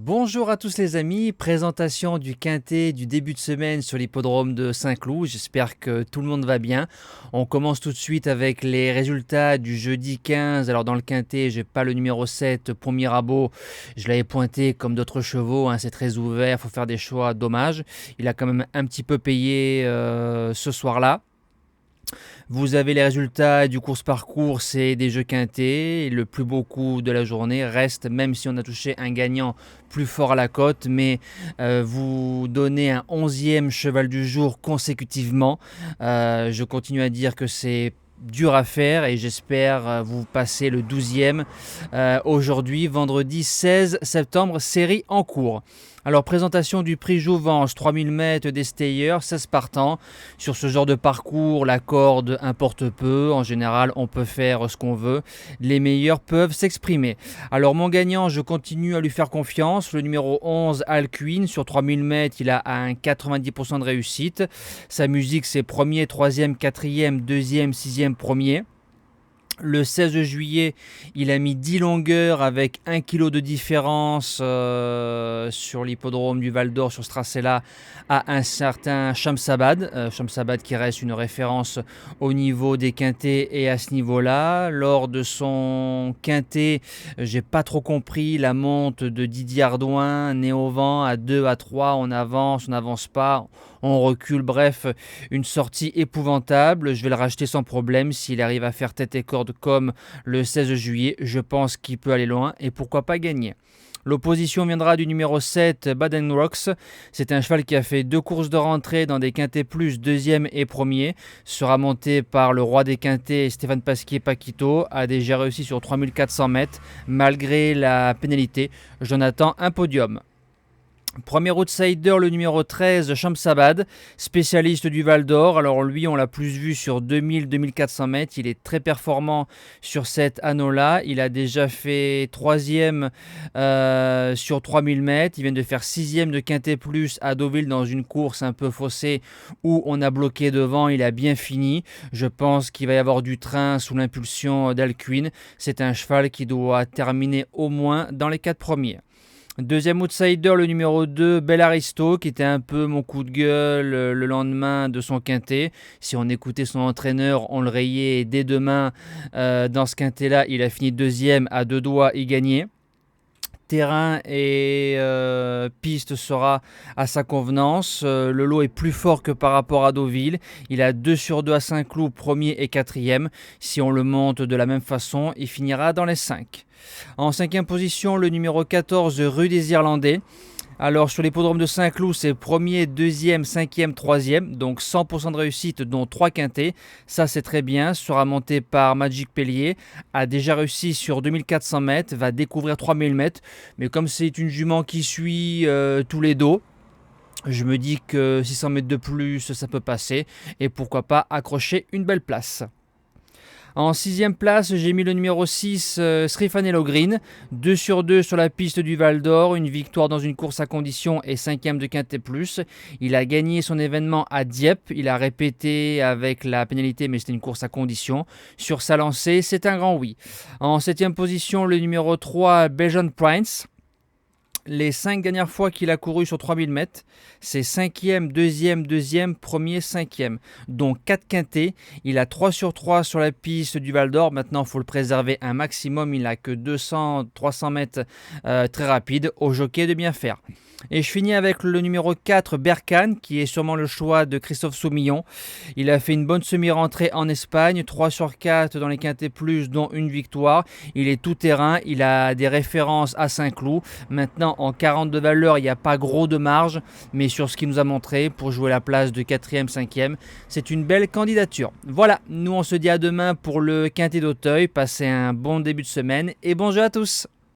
Bonjour à tous les amis, présentation du quintet du début de semaine sur l'hippodrome de Saint-Cloud, j'espère que tout le monde va bien. On commence tout de suite avec les résultats du jeudi 15, alors dans le quintet j'ai pas le numéro 7 pour Mirabeau, je l'avais pointé comme d'autres chevaux, c'est très ouvert, il faut faire des choix, dommage. Il a quand même un petit peu payé ce soir-là. Vous avez les résultats du course-parcours, c'est des jeux quintés. Le plus beau coup de la journée reste, même si on a touché un gagnant plus fort à la cote, mais vous donnez un 11e cheval du jour consécutivement. Je continue à dire que c'est dur à faire et j'espère vous passer le 12e aujourd'hui, vendredi 16 septembre, série en cours. Alors, présentation du prix Jouvence, 3000 mètres des stayers, 16 partants. Sur ce genre de parcours, la corde importe peu. En général, on peut faire ce qu'on veut. Les meilleurs peuvent s'exprimer. Alors, mon gagnant, je continue à lui faire confiance. Le numéro 11, Alcuin, sur 3000 mètres, il a un 90% de réussite. Sa musique, c'est premier, troisième, quatrième, deuxième, sixième, premier. Le 16 juillet, il a mis 10 longueurs avec 1 kg de différence sur l'hippodrome du Val d'Or, sur ce tracé-là, à un certain Shamsabad. Shamsabad qui reste une référence au niveau des quintets et à ce niveau-là. Lors de son quintet, j'ai pas trop compris la monte de Didier Ardouin, né au vent, à 2, à 3, on n'avance pas, on recule, bref, une sortie épouvantable. Je vais le racheter sans problème s'il arrive à faire tête et corde comme le 16 juillet. Je pense qu'il peut aller loin et pourquoi pas gagner. L'opposition viendra du numéro 7, Baden Rocks. C'est un cheval qui a fait 2 courses de rentrée dans des quintets plus, deuxième et premier. Sera monté par le roi des quintets, Stéphane Pasquier-Paquito. A déjà réussi sur 3400 mètres malgré la pénalité. J'en attends un podium. Premier outsider, le numéro 13, Shamsabad, spécialiste du Val d'Or. Alors lui, on l'a plus vu sur 2000-2400 mètres. Il est très performant sur cet anneau-là. Il a déjà fait 3e sur 3000 mètres. Il vient de faire 6e de Quintet Plus à Deauville dans une course un peu faussée où on a bloqué devant. Il a bien fini. Je pense qu'il va y avoir du train sous l'impulsion d'Alcuin. C'est un cheval qui doit terminer au moins dans les 4 premiers. Deuxième outsider, le numéro 2, Bel Aristo, qui était un peu mon coup de gueule le lendemain de son quintet. Si on écoutait son entraîneur, on le rayait dès demain dans ce quintet-là. Il a fini deuxième, à 2 doigts y gagner. Terrain et piste sera à sa convenance. Le lot est plus fort que par rapport à Deauville. Il a 2 sur 2 à Saint-Cloud, premier et quatrième. Si on le monte de la même façon, il finira dans les 5. En 5e position, le numéro 14, Rue des Irlandais. Alors sur l'hippodrome de Saint-Cloud, c'est premier, deuxième, cinquième, troisième, donc 100% de réussite, dont 3 quintets. Ça c'est très bien, sera monté par Magic Pellier, a déjà réussi sur 2400 mètres, va découvrir 3000 mètres. Mais comme c'est une jument qui suit tous les dos, je me dis que 600 mètres de plus, ça peut passer. Et pourquoi pas accrocher une belle place. En 6e place, j'ai mis le numéro 6, Srifanello Green. 2 sur 2 sur la piste du Val d'Or. Une victoire dans une course à condition et 5e de Quintet Plus. Il a gagné son événement à Dieppe. Il a répété avec la pénalité, mais c'était une course à condition. Sur sa lancée, c'est un grand oui. En 7e position, le numéro 3, Belgian Prince. Les 5 dernières fois qu'il a couru sur 3000 mètres, c'est 5e, 2e, premier, 5e. Donc 4 quintets. Il a 3 sur 3 sur la piste du Val d'Or. Maintenant, il faut le préserver un maximum. Il n'a que 200-300 mètres très rapide. Au jockey de bien faire. Et je finis avec le numéro 4, Berkane, qui est sûrement le choix de Christophe Soumillon. Il a fait une bonne semi-rentrée en Espagne, 3 sur 4 dans les quintets plus, dont une victoire. Il est tout terrain, il a des références à Saint-Cloud. Maintenant, en 40 de valeur, il n'y a pas gros de marge, mais sur ce qu'il nous a montré, pour jouer la place de 4e, 5e, c'est une belle candidature. Voilà, nous on se dit à demain pour le quintet d'Auteuil. Passez un bon début de semaine et bon jeu à tous.